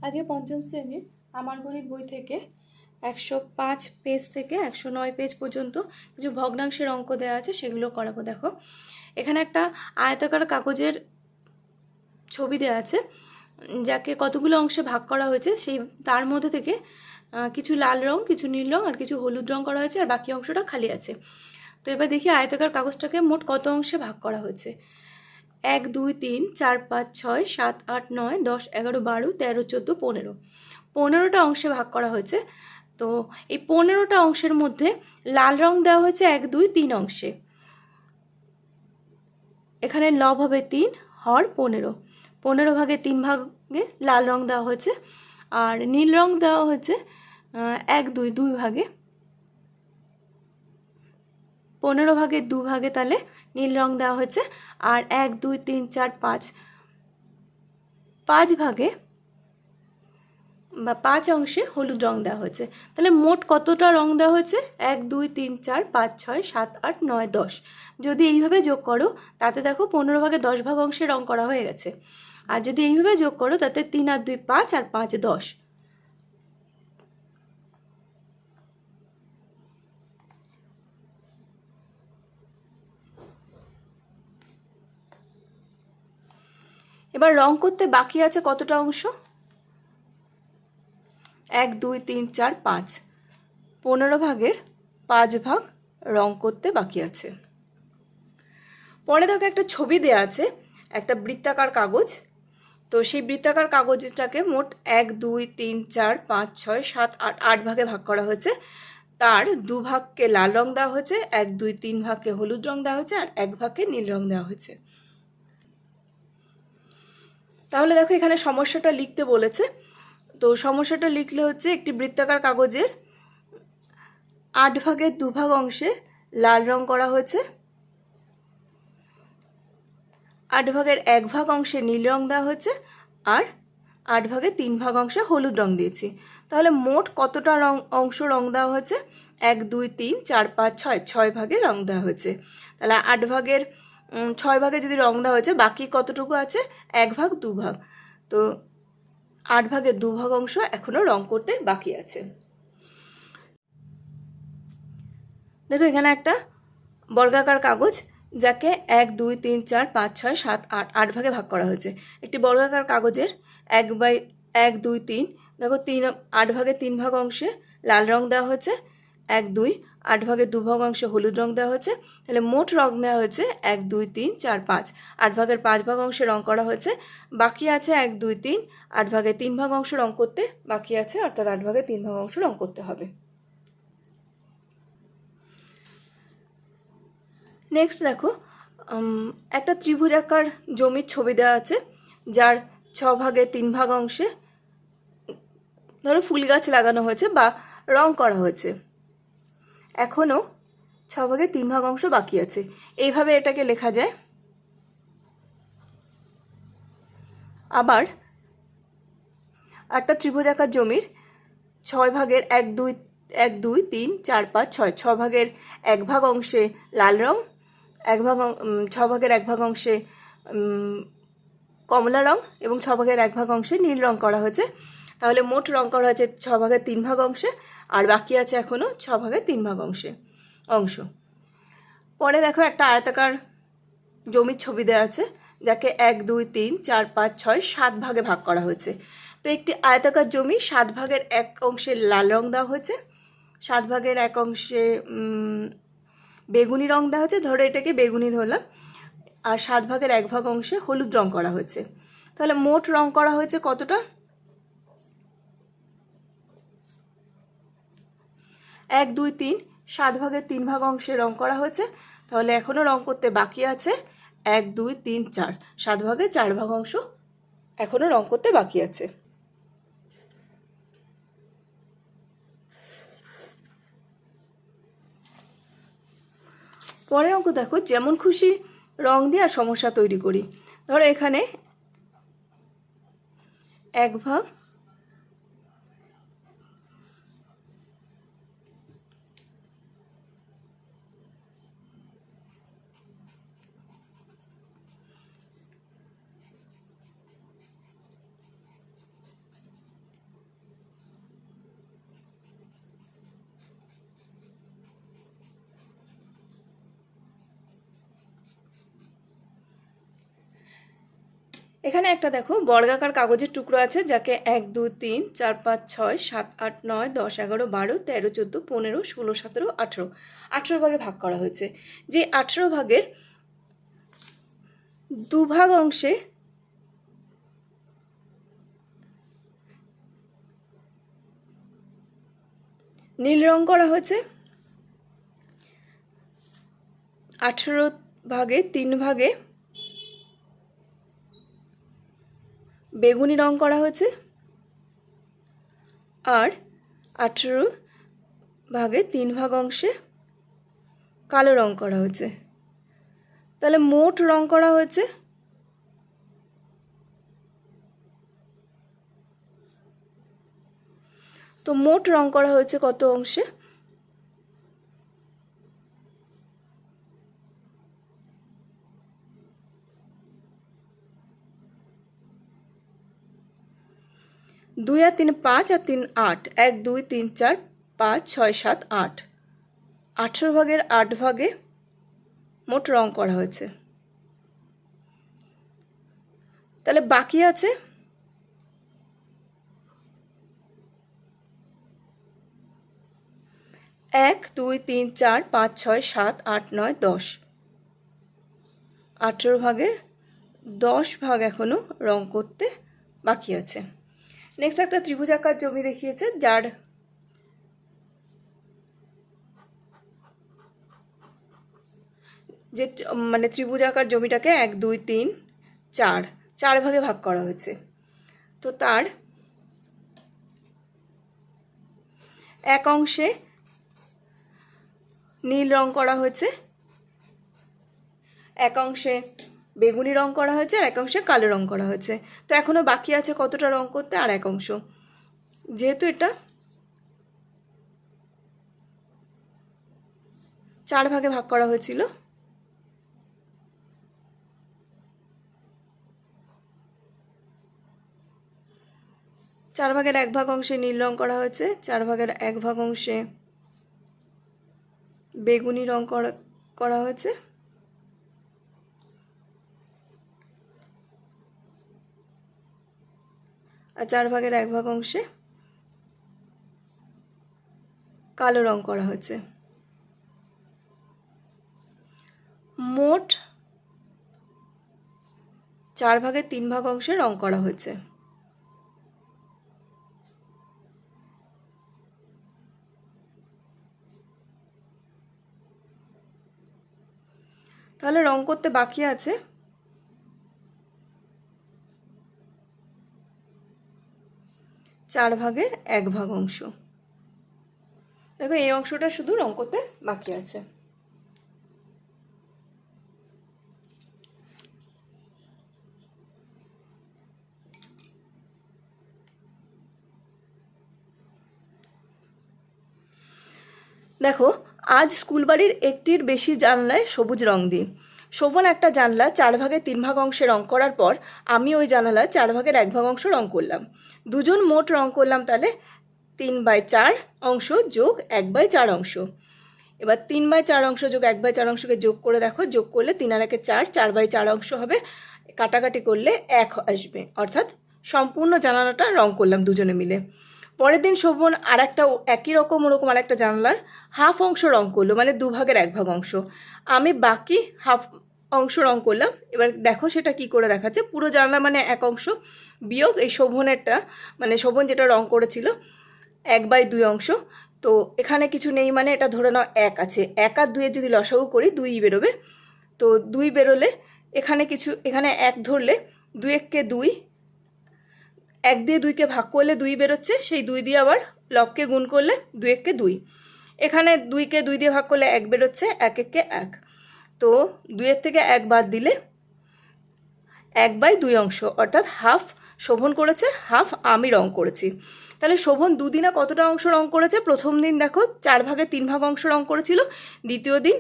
আজকে পঞ্চম শ্রেণীর আমার গণিত বই থেকে 105 পেজ থেকে 109 পেজ পর্যন্ত কিছু ভগ্নাংশের অঙ্ক দেওয়া আছে, সেগুলো করাবো। দেখো, এখানে একটা আয়তাকার কাগজের ছবি দেওয়া আছে, যাকে কতগুলো অংশে ভাগ করা হয়েছে। তার মধ্যে থেকে কিছু লাল রং, কিছু নীল রং আর কিছু হলুদ রং করা হয়েছে, আর বাকি অংশটা খালি আছে। তো এবার দেখি আয়তাকার কাগজটাকে মোট কত অংশে ভাগ করা হয়েছে। 1 2 3 4 5 6 7 8 9 10 11 12 13 14 15 15টা অংশে ভাগ করা হয়েছে। তো এই 15টা অংশের মধ্যে লাল রং দেওয়া হয়েছে 1 2 3 অংশে। এখানে লব হবে 3, হর 15। 15 ভাগে 3 ভাগে লাল রং দেওয়া হয়েছে, আর নীল রং দেওয়া হয়েছে 1 2 2 ভাগে। 15 ভাগে 2 ভাগে তাহলে নীল রং দেওয়া হয়েছে, আর 1 2 3 4 5 5 ভাগে বা 5 অংশে হলুদ রং দেওয়া হয়েছে। তাহলে মোট কতটা রং দেওয়া হয়েছে? 1 2 3 4 5 6 7 8 9 10। যদি এইভাবে যোগ করো তাতে দেখো 15 ভাগে 10 ভাগ অংশে রং করা হয়ে গেছে। আর যদি এইভাবে যোগ করো তাতে 3 আর 2 5 আর 5 10। এবার রং করতে বাকি আছে কতটা অংশ? 1 2 3 4 5, 15 ভাগের 5 ভাগ রং করতে বাকি আছে। পরে দেখো একটা ছবি দেয়া আছে, একটা বৃত্তাকার কাগজ। তো সেই বৃত্তাকার কাগজটাকে মোট 1 2 3 4 5 6 7 8 8 ভাগে ভাগ করা হয়েছে। তার 2 ভাগকে লাল রং দেওয়া হয়েছে, 1 2 3 ভাগকে হলুদ রং দেওয়া হয়েছে, আর 1 ভাগকে নীল রং দেওয়া হয়েছে। তাহলে দেখো এখানে সমস্যাটা লিখতে বলেছে। তো সমস্যাটা লিখলে হচ্ছে, একটি বৃত্তাকার কাগজের 8 ভাগের 2 ভাগ অংশে লাল রং করা হয়েছে, 8 ভাগের 1 ভাগ অংশে নীল রং দেওয়া হয়েছে, আর 8 ভাগের 3 ভাগ অংশে হলুদ রং দিয়েছি। তাহলে মোট কতটা অংশ রং দেওয়া হয়েছে? 1 2 3 4 5 6, 6 ভাগে রং দেওয়া হয়েছে। তাহলে 8 ভাগের 6 ভাগে যদি রং দেওয়া হয়েছে, বাকি কতটুকু আছে? 1 ভাগ 2 ভাগ। তো 8 ভাগের 2 ভাগ অংশ এখনো রং করতে বাকি আছে। দেখো এখানে একটা বর্গাকার কাগজ, যাকে 1 2 3 4 5 6 7 8 8 ভাগে ভাগ করা হয়েছে। একটি বর্গাকার কাগজের 1 2 3, দেখো 8 ভাগে 3 ভাগ অংশে লাল রং দেওয়া হয়েছে, 1 2 8 ভাগে 2 ভাগ অংশে হলুদ রং দেওয়া হয়েছে। তাহলে মোট রং দেওয়া হয়েছে 1 2 3 4 5, 8 ভাগের 5 ভাগ অংশে রং করা হয়েছে। বাকি আছে 1 2 3, 8 ভাগে 3 ভাগ অংশ রং করতে বাকি আছে, অর্থাৎ 8 ভাগে 3 ভাগ অংশ রং করতে হবে। নেক্সট দেখো, একটা ত্রিভুজাকার জমির ছবি দেওয়া আছে, যার 6 ভাগে 3 ভাগ অংশে ধরো ফুল গাছ লাগানো হয়েছে বা রং করা হয়েছে। এখনো 6 ভাগে 3 ভাগ অংশ বাকি আছে। এইভাবে এটাকে লেখা যায়। আবার একটা ত্রিভুজাকার জমির 6 ভাগের 1 2 3 4 5 6, 6 ভাগের 1 ভাগ অংশে লাল রং, 6 ভাগের 1 ভাগ অংশে কমলা রং এবং 6 ভাগের 1 ভাগ অংশে নীল রং করা হয়েছে। তাহলে মোট রং করা হয়েছে 6 ভাগের 3 ভাগ অংশে, আর বাকি আছে এখনো 6 ভাগের 3 ভাগ অংশ। পরে দেখো একটা আয়তাকার জমির ছবি দেওয়া আছে, যাকে 1 2 3 4 5 6 7 ভাগে ভাগ করা হয়েছে। তো একটি আয়তাকার জমি 7 ভাগের 1 অংশে লাল রং দেওয়া হয়েছে, 7 ভাগের 1 অংশে বেগুনি রং দেওয়া হয়েছে, ধরো এটাকে বেগুনি ধরলাম, আর 7 ভাগের 1 ভাগ অংশে হলুদ রং করা হয়েছে। তাহলে মোট রং করা হয়েছে কতটা? 1 2 3, 7 ভাগের 3 ভাগ অংশে রং করা হয়েছে। তাহলে এখনো রং করতে বাকি আছে 1 2 3 4, 7 ভাগের 4 ভাগ অংশ এখনো রং করতে বাকি আছে। পরের অঙ্ক দেখো, যেমন খুশি রং দিয়ে আর সমস্যা তৈরি করি। ধরো এখানে 1 ভাগ এখানে একটা দেখো বর্গাকার কাগজের টুকরো আছে, যাকে 1 2 3 4 5 6 7 8 9 10 11 12 13 14 15 16 17 18 18 ভাগে ভাগ করা হয়েছে। যে 18 ভাগের দুভাগ অংশে নীল রং করা হয়েছে, 18 ভাগে 3 ভাগে বেগুনি রং করা হয়েছে, আর 18 ভাগে 3 ভাগ অংশে কালো রং করা হয়েছে। তাহলে মোট রং করা হয়েছে তো মোট রং করা হয়েছে কত অংশে? দুই আর 3 5 আর 3 8, 1 2 3 4 5 6 7 8, 18 ভাগের 8 ভাগে মোট রং করা হয়েছে। তাহলে বাকি আছে 1 2 3 4 5 6 7 8 9 10, 18 ভাগের 10 ভাগ এখনো রং করতে বাকি আছে। নেক্সট একটা ত্রিভুজাকার জমি দেখিয়েছে, যার যে মানে ত্রিভুজাকার জমিটাকে 1 2 3 4 4 ভাগে ভাগ করা হয়েছে। তো তার এক অংশে নীল রং করা হয়েছে, এক অংশে বেগুনি রং করা হয়েছে, আর এক অংশে কালো রং করা হয়েছে। তো এখনো বাকি আছে কতটা রং করতে? আর এক অংশ। যেহেতু এটা 4 ভাগে ভাগ করা হয়েছিল, চার ভাগের 1 ভাগ অংশে নীল রং করা হয়েছে, 4 ভাগের 1 ভাগ অংশে বেগুনি রং করা হয়েছে, আর 4 ভাগের 1 ভাগ অংশে কালো রং করা হয়েছে। মোট 4 ভাগের 3 ভাগ অংশে রং করা হয়েছে। তাহলে রং করতে বাকি আছে 4 ভাগের 1 ভাগ অংশ। দেখো এই অংশটা শুধু রং করতে বাকি আছে। দেখো আজ স্কুল বাড়ির একটির বেশি জানলায় সবুজ রং দিই। শোভন একটা জানলা 4 ভাগের 3 ভাগ অংশে রং করার পর আমি ওই জানালায় 4 ভাগের 1 ভাগ অংশ রং করলাম। দুজন মোট রং করলাম তাহলে 3/4 অংশ যোগ 1/4 অংশ। এবার 3/4 অংশ যোগ 1/4 অংশকে যোগ করে দেখো, যোগ করলে 3 আর 1 4, 4/4 অংশ হবে। কাটাকাটি করলে 1 আসবে, অর্থাৎ সম্পূর্ণ জানালাটা রং করলাম দুজনে মিলে। পরের দিন শোভন আর একটা একই রকম ওরকম আর একটা জানলার হাফ অংশ রং করলো, মানে 2 ভাগের 1 ভাগ অংশ। আমি বাকি হাফ অংশ রং করলাম। এবার দেখো সেটা কি করে দেখাচ্ছে। পুরো জানলা মানে 1 অংশ বিয়োগ এই শোভনেরটা, মানে শোভন যেটা রং করেছিল 1/2 অংশ। তো এখানে কিছু নেই, মানে এটা ধরে নাও 1 আছে। 1 আর 2 এর যদি লসাগু করি 2ই বেরোবে। তো 2 বেরোলে এখানে কিছু, এখানে 1 ধরলে 2 1কে 2, 1 দিয়ে 2কে ভাগ করলে 2 বেরোচ্ছে, সেই 2 দিয়ে আবার লবকে গুণ করলে 2 1কে 2। এখানে 2কে 2 দিয়ে ভাগ করলে 1 বেরোচ্ছে, 1 1কে 1। তো 2 এর থেকে 1 বাদ দিলে 1/2 অংশ, অর্থাৎ হাফ শোভন করেছে, হাফ আমি রং করেছি। তাহলে শোভন দুদিনে কতটা অংশ রং করেছে? প্রথম দিন দেখো 4 ভাগের 3 ভাগ অংশ রং করেছিল, দ্বিতীয় দিন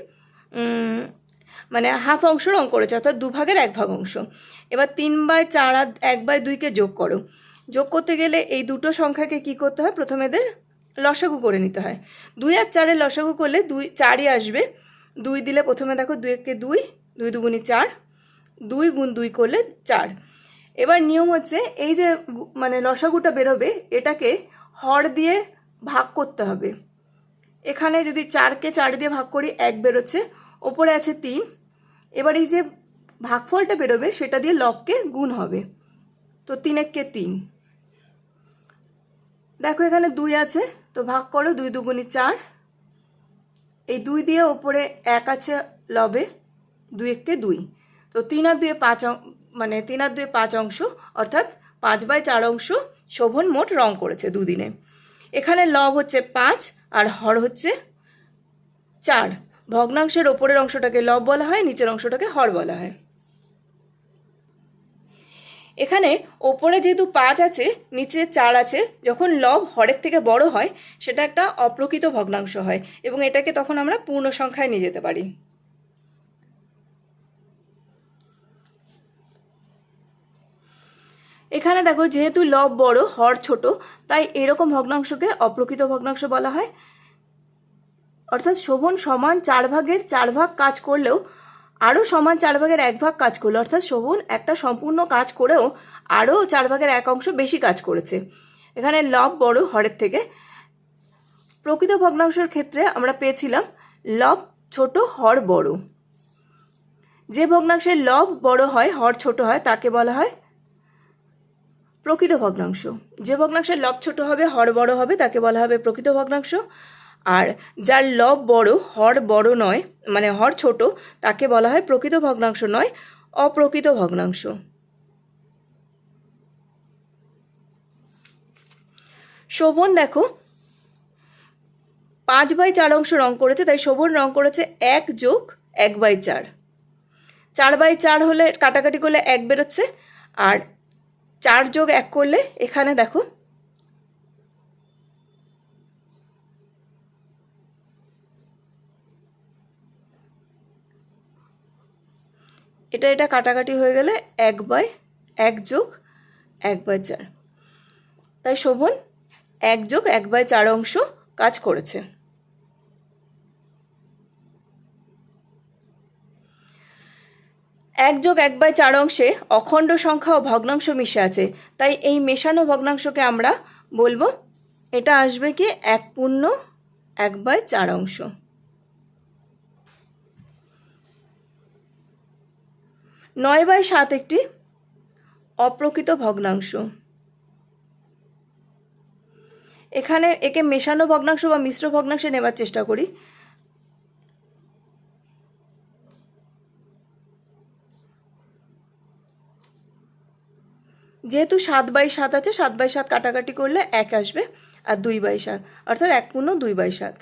মানে হাফ অংশ রং করেছে, অর্থাৎ 2 ভাগের 1 ভাগ অংশ। এবার 3/4 আর 1/2কে যোগ করো। যোগ করতে গেলে এই দুটো সংখ্যাকে কি করতে হয়? প্রথমে এদের লসাগু করে নিতে হয়। 2 আর 4 এর লসাগু করলে 4ই আসবে। 2 দিলে প্রথমে দেখো 2 1কে 2, 2 2 4, 2 গুণ 2 করলে 4। এবার নিয়ম হচ্ছে এই যে মানে লসাগুটা বেরোবে এটাকে হর দিয়ে ভাগ করতে হবে। এখানে যদি 4কে 4 দিয়ে ভাগ করি 1 বেরোচ্ছে, ওপরে আছে 3। এবার এই যে ভাগফলটা বেরোবে সেটা দিয়ে লবকে গুণ হবে, তো 3 একে 3। দেখো এখানে 2 আছে, তো ভাগ করো, 2 দুগুণে 4। এই 2 দিয়ে ওপরে 1 আছে লবে, 2 একে 2। তো 3 আর 2 5, মানে 3 আর 2 5 অংশ, অর্থাৎ 5/4 অংশ শোভন মোট রং করেছে দুদিনে। এখানে লব হচ্ছে 5 আর হর হচ্ছে 4। ভগ্নাংশের ওপরের অংশটাকে লব বলা হয়, নিচের অংশটাকে হর বলা হয়। এখানে ওপরে যেহেতু 5 আছে, নিচে 4 আছে, যখন লব হরের থেকে বড় হয় সেটা একটা অপ্রকৃত ভগ্নাংশ হয় এবং এটাকে তখন আমরা পূর্ণ সংখ্যায় নিয়ে যেতে পারি। এখানে দেখো যেহেতু লব বড় হর ছোট, তাই এরকম ভগ্নাংশকে অপ্রকৃত ভগ্নাংশ বলা হয়। অর্থাৎ শোভন সমান 4 ভাগের 4 ভাগ কাজ করলেও আরও সমান 4 ভাগের 1 ভাগ কাজ করলো, অর্থাৎ শোভন একটা সম্পূর্ণ কাজ করেও আরও 4 ভাগের 1 অংশ বেশি কাজ করেছে। এখানে লব বড় হরের থেকে। প্রকৃত ভগ্নাংশের ক্ষেত্রে আমরা পেয়েছিলাম লব ছোট হর বড়। যে ভগ্নাংশের লব বড় হয় হর ছোট হয় তাকে বলা হয় প্রকৃত ভগ্নাংশ। যে ভগ্নাংশের লব ছোট হবে হর বড় হবে তাকে বলা হবে প্রকৃত ভগ্নাংশ। আর যার লব বড় হর বড় নয়, মানে হর ছোট, তাকে বলা হয় প্রকৃত ভগ্নাংশ নয়, অপ্রকৃত ভগ্নাংশ। শোভন দেখো 5/4 অংশ রং করেছে, তাই শোভন রং করেছে 1 যোগ 1/4। 4/4 হলে কাটাকাটি করলে 1 বেরোচ্ছে, আর 4 যোগ 1 করলে এখানে দেখো এটা কাটাকাটি হয়ে গেলে 1/1 যোগ 1/4, তাই শোভন 1 যোগ 1/4 অংশ কাজ করেছে। এক যোগ 1/4 অংশে অখণ্ড সংখ্যা ও ভগ্নাংশ মিশে আছে, তাই এই মেশানো ভগ্নাংশকে আমরা বলবো এটা আসবে কি 1/4 অংশ। 9/7 একটি অপ্রকৃত ভগ্নাংশ। এখানে একে মেশানো ভগ্নাংশ বা মিশ্র ভগ্নাংশে নেবার চেষ্টা করি। যেহেতু 7/7 আছে, 7/7 কাটাকাটি করলে 1 আসবে, আর 2/7 অর্থাৎ 1/2/7।